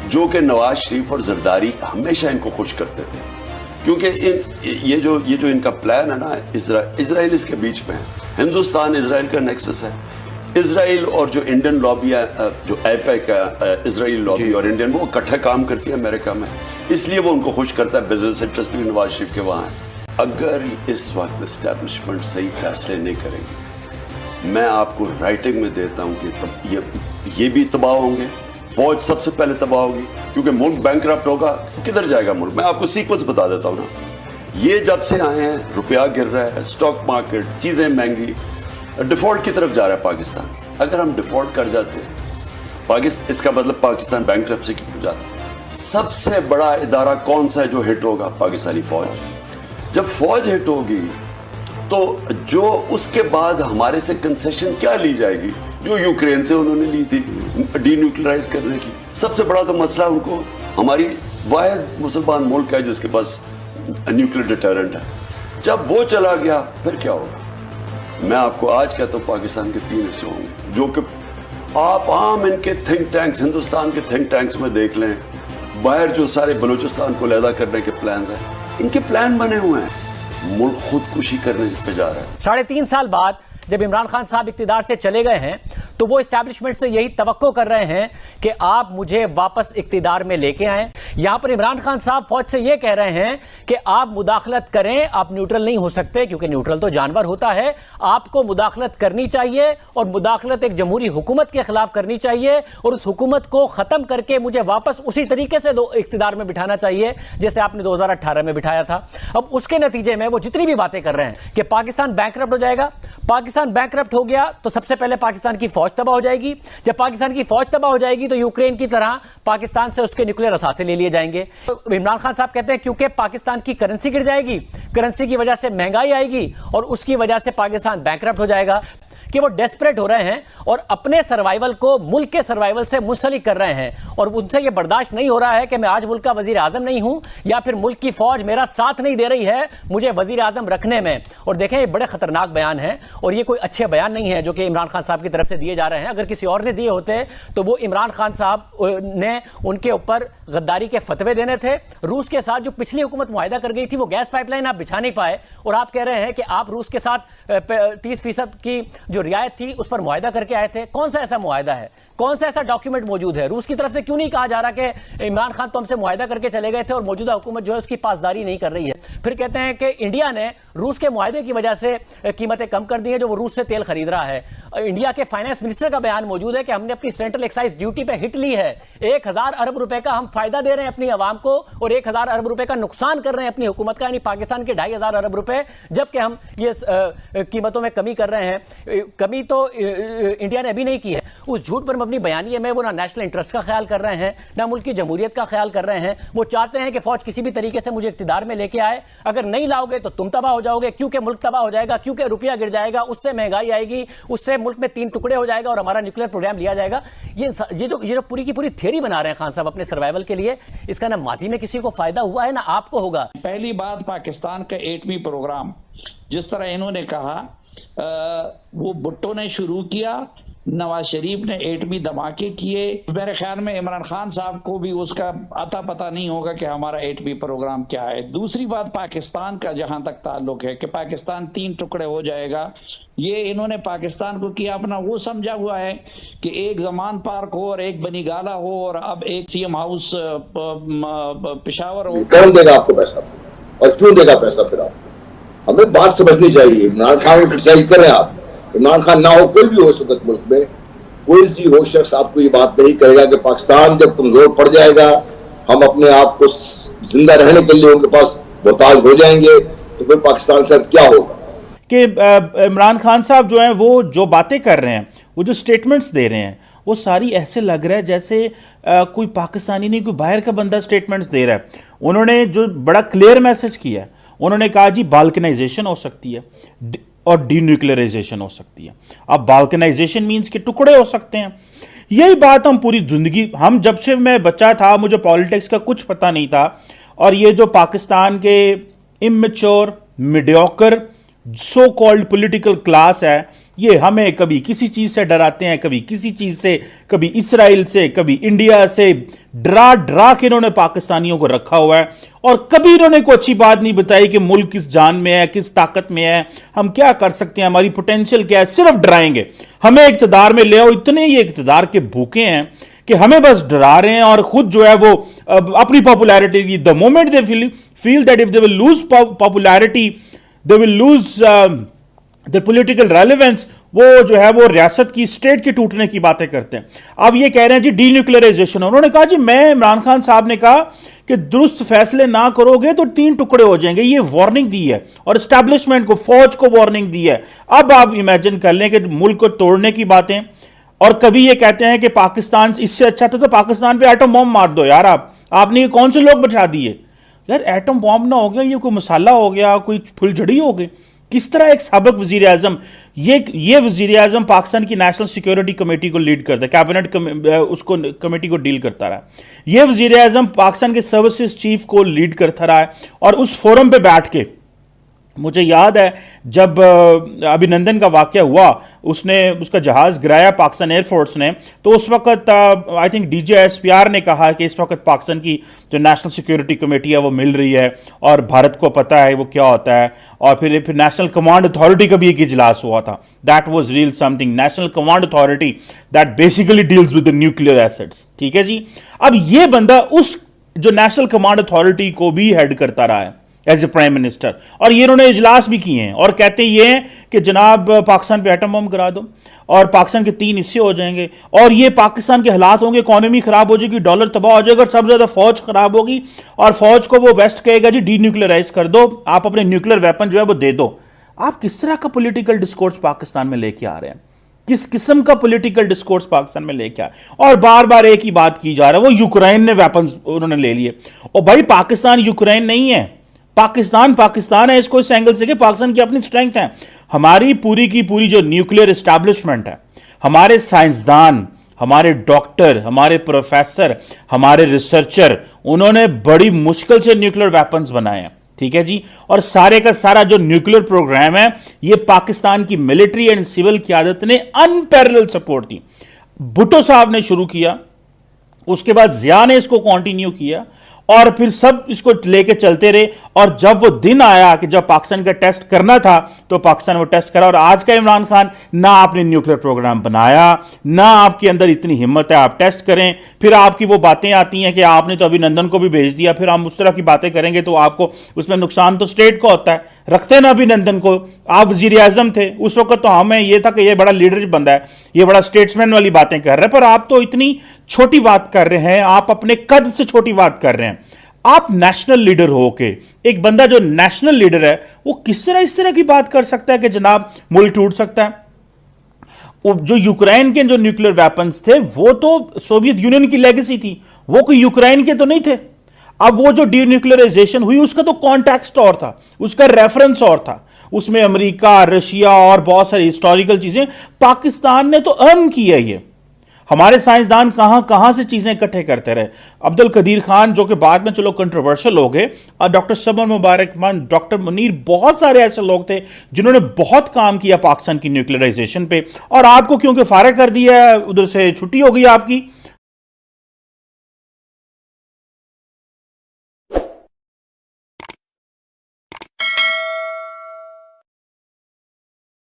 जो कि नवाज शरीफ और जरदारी हमेशा इनको खुश करते थे, क्योंकि ये जो इनका प्लान है ना, इजराइल इसके बीच में है, हिंदुस्तान इजराइल का नेक्सस है। इजराइल और जो इंडियन लॉबी है, जो एपेक है, इजराइल लॉबी और इंडियन, वो इकट्ठा काम करती है अमेरिका में, इसलिए वो उनको खुश करता है। बिजनेस इंटरेस्ट भी नवाज शरीफ के वहाँ है। अगर इस वक्त एस्टेब्लिशमेंट सही फैसले नहीं करेगी, मैं आपको राइटिंग में देता हूँ कि ये भी तबाह होंगे, फौज सबसे पहले तबाह होगी, क्योंकि मुल्क बैंकरप्ट होगा, किधर जाएगा मुल्क। मैं आपको सीक्वेंस बता देता हूँ ना, ये जब से आए हैं रुपया गिर रहा है, स्टॉक मार्केट, चीजें महंगी, डिफॉल्ट की तरफ जा रहा है पाकिस्तान। अगर हम डिफॉल्ट कर जाते हैं इसका मतलब पाकिस्तान बैंकरप्सी की हो जाता। सबसे बड़ा इदारा कौन सा है जो हिट होगा? पाकिस्तानी फौज। जब फौज हिट होगी तो जो उसके बाद हमारे से कंसेशन क्या ली जाएगी, जो यूक्रेन से उन्होंने ली थी डीन्यूक्लियराइज करने की। सबसे बड़ा तो मसला उनको, हमारी वाहिद मुसलमान मुल्क है जिसके पास न्यूक्लियर डिटरेंट है, जब वो चला गया फिर क्या होगा? मैं आपको आज कहता हूँ पाकिस्तान के 3 हिस्से होंगे, जो कि आप आम इनके थिंक टैंक्स, हिंदुस्तान के थिंक टैंक्स में देख लें, बाहर जो सारे बलूचिस्तान को लहदा करने के प्लान हैं, इनके प्लान बने हुए हैं। मुल्क खुदकुशी करने पे जा रहा है। 3.5 साल बाद जब इमरान खान साहब इक्तिदार से चले गए हैं तो वो एस्टैब्लिशमेंट से यही तवक्को कर रहे हैं कि आप मुझे वापस इक्तिदार में लेके आएं। यहां पर इमरान खान साहब फौज से ये कह रहे हैं कि आप मुदाखलत करें, आप न्यूट्रल नहीं हो सकते, क्योंकि न्यूट्रल तो जानवर होता है, आपको मुदाखलत करनी चाहिए और मुदाखलत एक जमहूरी हुकूमत के खिलाफ करनी चाहिए और उस हुकूमत को खत्म करके मुझे वापस उसी तरीके से इक्तिदार में बिठाना चाहिए जैसे आपने 2018 में बिठाया था। अब उसके नतीजे में वो जितनी भी बातें कर रहे हैं कि पाकिस्तान बैंकरप्ट हो जाएगा, पाकिस्तान बैंकरप्ट हो गया तो सबसे पहले पाकिस्तान की फौज तबाह हो जाएगी, जब पाकिस्तान की फौज तबाह हो जाएगी तो यूक्रेन की तरह पाकिस्तान से उसके न्यूक्लियर असासे ले लिए जाएंगे। तो इमरान खान साहब कहते हैं क्योंकि पाकिस्तान की करेंसी गिर जाएगी, करेंसी की वजह से महंगाई आएगी और उसकी वजह से पाकिस्तान बैंकरप्ट हो जाएगा, कि वो डेस्परेट हो रहे हैं और अपने सर्वाइवल को मुल्क के सर्वाइवल से मुंसलिक कर रहे हैं और उनसे ये बर्दाश्त नहीं हो रहा है कि मैं आज मुल्क का वजीर आजम नहीं हूं या फिर मुल्क की फौज मेरा साथ नहीं दे रही है मुझे वजीर आजम रखने में। और देखें ये बड़े खतरनाक बयान हैं और ये कोई अच्छे बयान नहीं है जो कि इमरान खान साहब की तरफ से दिए जा रहे हैं। अगर किसी और ने दिए होते तो वो इमरान खान साहब ने उनके ऊपर गद्दारी के फतवे देने थे। रूस के साथ जो पिछली हुकूमत मुआहिदा कर गई थी वो गैस पाइपलाइन आप बिछा नहीं पाए और आप कह रहे हैं कि आप रूस के साथ 30% की जो रियायत थी उस पर मुआहिदा करके आए थे। कौन सा ऐसा मुआहिदा है, कौन सा ऐसा डॉक्यूमेंट मौजूद है? रूस की तरफ से क्यों नहीं कहा जा रहा कि इमरान खान तो हमसे मुआहिदा करके चले गए थे और मौजूदा हुकूमत जो है उसकी पासदारी नहीं कर रही है? फिर कहते हैं कि इंडिया ने रूस के मुआहिदे की वजह से कीमतें कम कर दी हैं जो वो रूस से तेल खरीद रहा है। इंडिया के फाइनेंस मिनिस्टर का बयान मौजूद है कि हमने अपनी सेंट्रल एक्साइज ड्यूटी पे हिट ली है, 1000 अरब रुपए का हम फायदा दे रहे हैं अपनी आवाम को और 1000 अरब रुपए का नुकसान कर रहे हैं अपनी हुकूमत का, यानी पाकिस्तान के 2500 अरब रुपए, जबकि हम ये कीमतों में कमी कर रहे हैं। कमी तो इंडिया ने अभी नहीं की है। उस झूठ पर मबनी बयानिए में वो ना नेशनल इंटरेस्ट का ख्याल कर रहे हैं ना मुल्क की जमहूरियत का ख्याल कर रहे हैं। वो चाहते हैं कि फौज किसी भी तरीके से मुझे इक्तिदार में लेके आए, अगर नहीं लाओगे तो तुम तबाह हो जाओगे, क्योंकि मुल्क तबाह हो जाएगा, क्योंकि रुपया गिर जाएगा, उससे महंगाई आएगी, उससे मुल्क में 3 टुकड़े हो जाएगा और हमारा न्यूक्लियर प्रोग्राम लिया जाएगा। ये जो पूरी की पूरी थ्योरी बना रहे हैं खान साहब अपने सर्वाइवल के लिए, इसका ना माजी में किसी को फायदा हुआ है ना आपको होगा। पहली बात, पाकिस्तान का एटमी प्रोग्राम जिस तरह इन्होंने कहा वो भुट्टो ने शुरू किया, नवाज शरीफ ने एटमी धमाके किए। मेरे ख्याल में इमरान खान साहब को भी उसका अता पता नहीं होगा कि हमारा एटमी प्रोग्राम क्या है। दूसरी बात, पाकिस्तान का जहां तक ताल्लुक है कि पाकिस्तान 3 टुकड़े हो जाएगा, ये इन्होंने पाकिस्तान को किया अपना वो समझा हुआ है कि एक जमान पार्क हो और एक बनी गाला हो और अब एक सीएम हाउस पेशावर हो। कौन देगा आपको पैसा और क्यों देगा पैसा? फिर आपको हमें बात समझनी चाहिए। इमरान खान को क्रिटिसाइज करें आप, इमरान खान ना हो, कोई भी हो इस वक्त मुल्क में, कोई सी हो शख्स आपको ये बात नहीं करेगा कि पाकिस्तान जब कमजोर पड़ जाएगा हम अपने आप को जिंदा रहने के लिए उनके पास मोहताज हो जाएंगे, तो फिर पाकिस्तान से क्या होगा? कि इमरान खान साहब जो हैं वो जो बातें कर रहे हैं, वो जो स्टेटमेंट्स दे रहे हैं, वो सारी ऐसे लग रहा है जैसे कोई पाकिस्तानी नहीं, कोई बाहर का बंदा स्टेटमेंट्स दे रहा है। उन्होंने जो बड़ा क्लियर मैसेज किया है, उन्होंने कहा जी बाल्कनाइजेशन हो सकती है और डीन्यूक्लियराइजेशन हो सकती है। अब बाल्कनाइजेशन मीन्स के टुकड़े हो सकते हैं। यही बात हम पूरी जिंदगी, हम जब से मैं बच्चा था मुझे पॉलिटिक्स का कुछ पता नहीं था, और ये जो पाकिस्तान के immature mediocre so called political class है, یہ ہمیں کبھی کسی چیز سے ڈراتے ہیں, کبھی کسی چیز سے, کبھی اسرائیل سے, کبھی انڈیا سے, ڈرا ڈرا کے انہوں نے پاکستانیوں کو رکھا ہوا ہے, اور کبھی انہوں نے کوئی اچھی بات نہیں بتائی کہ ملک کس جان میں ہے, کس طاقت میں ہے, ہم کیا کر سکتے ہیں, ہماری پوٹینشیل کیا ہے. صرف ڈرائیں گے, ہمیں اقتدار میں لے آؤ. اتنے یہ اقتدار کے بھوکے ہیں کہ ہمیں بس ڈرا رہے ہیں, اور خود جو ہے وہ اپنی پاپولیرٹی کی, the moment they feel that if they will lose popularity they will lose the political relevance, وہ جو ہے وہ ریاست کی, اسٹیٹ کے ٹوٹنے کی باتیں کرتے ہیں. اب یہ کہہ رہے ہیں جی ڈی نیوکلرائزیشن. انہوں نے کہا جی میں, عمران خان صاحب نے کہا کہ درست فیصلے نہ کرو گے تو 3 ٹکڑے ہو جائیں گے. یہ وارننگ دی ہے, اور اسٹیبلشمنٹ کو, فوج کو وارننگ دی ہے. اب آپ امیجن کر لیں کہ ملک کو توڑنے کی باتیں, اور کبھی یہ کہتے ہیں کہ پاکستان اس سے اچھا تھا تو پاکستان پہ ایٹم بم مار دو. یار آپ نے یہ کون سے لوگ بچا دیے یار؟ ایٹم بم نہ ہو گیا, یہ کوئی مسالہ ہو گیا, کوئی پھل جھڑی ہو گئی. کس طرح ایک سابق وزیر اعظم, یہ وزیر اعظم پاکستان کی نیشنل سیکیورٹی کمیٹی کو لیڈ کرتا ہے, کیبنٹ اس کو کمیٹی کو ڈیل کرتا رہا. یہ وزیر اعظم پاکستان کے سروسز چیف کو لیڈ کرتا رہا ہے, اور اس فورم پہ بیٹھ کے, مجھے یاد ہے جب ابھینندن کا واقعہ ہوا, اس کا جہاز گرایا پاکستان ایئر فورس نے, تو اس وقت I think D J S P R نے کہا کہ اس وقت پاکستان کی جو نیشنل سیکیورٹی کمیٹی ہے وہ مل رہی ہے, اور بھارت کو پتہ ہے وہ کیا ہوتا ہے. اور پھر نیشنل کمانڈ اتھارٹی کا بھی ایک اجلاس ہوا تھا. That was real something, national command authority that basically deals with the nuclear assets. ٹھیک ہے جی. اب یہ بندہ اس جو نیشنل کمانڈ اتھارٹی کو بھی ہیڈ کرتا رہا ہے ایز اے پرائم منسٹر, اور یہ انہوں نے اجلاس بھی کیے ہیں, اور کہتے یہ ہیں کہ جناب پاکستان پہ ایٹم بم کرا دو اور پاکستان کے 3 حصے ہو جائیں گے, اور یہ پاکستان کے حالات ہوں گے, اکانومی خراب ہو جائے گی, ڈالر تباہ ہو جائے گا, اور سب سے زیادہ فوج خراب ہوگی, اور فوج کو وہ ویسٹ کہے گا جی ڈی نیوکلرائز کر دو, آپ اپنے نیوکلیر ویپن جو ہے وہ دے دو. آپ کس طرح کا پولیٹیکل ڈسکورس پاکستان میں لے کے آ رہے ہیں؟ کس قسم کا پولیٹیکل ڈسکورس پاکستان میں لے کے آئے؟ اور بار بار ایک ہی بات کی جا رہا ہے, وہ یوکرین نے ویپنز انہوں نے لے لیے. اور بھائی پاکستان یوکرین نہیں ہے, پاکستان ہے. اس کو اس اینگل سے کہ پاکستان کی اپنی اسٹرینگتھ ہے. ہماری پوری کی پوری جو نیوکلیئر اسٹیبلشمنٹ ہے, ہمارے سائنسدان, ہمارے ڈاکٹر, ہمارے پروفیسر, ہمارے ریسرچر, انہوں نے بڑی مشکل سے نیوکلیئر ویپنز بنائے ہیں. ٹھیک ہے جی. اور سارے کا سارا جو نیوکلیئر پروگرام ہے, یہ پاکستان کی ملٹری اینڈ سول قیادت نے انپیرلل سپورٹ دی. بھٹو صاحب نے شروع کیا, اس کے بعد ضیاء نے اس کو کنٹینیو کیا, اور پھر سب اس کو لے کے چلتے رہے. اور جب وہ دن آیا کہ جب پاکستان کا ٹیسٹ کرنا تھا تو پاکستان وہ ٹیسٹ کرا. اور آج کا عمران خان, نہ آپ نے نیوکلیئر پروگرام بنایا, نہ آپ کے اندر اتنی ہمت ہے آپ ٹیسٹ کریں. پھر آپ کی وہ باتیں آتی ہیں کہ آپ نے تو ابھینندن کو بھی بھیج دیا, پھر ہم اس طرح کی باتیں کریں گے تو آپ کو اس میں نقصان تو اسٹیٹ کو ہوتا ہے. رکھتے نا ابھینندن کو, آپ وزیر اعظم تھے اس وقت, تو ہمیں یہ تھا کہ یہ بڑا لیڈر بندہ ہے, یہ بڑا اسٹیٹسمین والی باتیں کر رہے ہیں. پر آپ تو اتنی چھوٹی بات کر رہے ہیں, آپ اپنے قد سے چھوٹی بات کر رہے ہیں. آپ نیشنل لیڈر ہو کے, ایک بندہ جو نیشنل لیڈر ہے وہ کس طرح اس طرح کی بات کر سکتا ہے کہ جناب ملک ٹوٹ سکتا ہے؟ جو یوکرین کے جو نیوکلیئر ویپنز تھے وہ تو سوویت یونین کی لیگیسی تھی, وہ کوئی یوکرین کے تو نہیں تھے. اب وہ جو ڈی نیوکلیئرائزیشن ہوئی اس کا تو کانٹیکسٹ اور تھا, اس کا ریفرنس اور تھا, اس میں امریکہ, رشیا اور بہت ساری ہسٹوریکل چیزیں. پاکستان نے تو ارن کیا یہ. ہمارے سائنسدان کہاں سے چیزیں اکٹھے کرتے رہے. عبد القدیر خان جو کہ بعد میں چلو کنٹروورشل ہو گئے, اور ڈاکٹر صبر مبارک مان, ڈاکٹر منیر, بہت سارے ایسے لوگ تھے جنہوں نے بہت کام کیا پاکستان کی نیوکلیئرائزیشن پہ. اور آپ کو کیونکہ فارغ کر دیا, ادھر سے چھٹی ہو گئی آپ کی,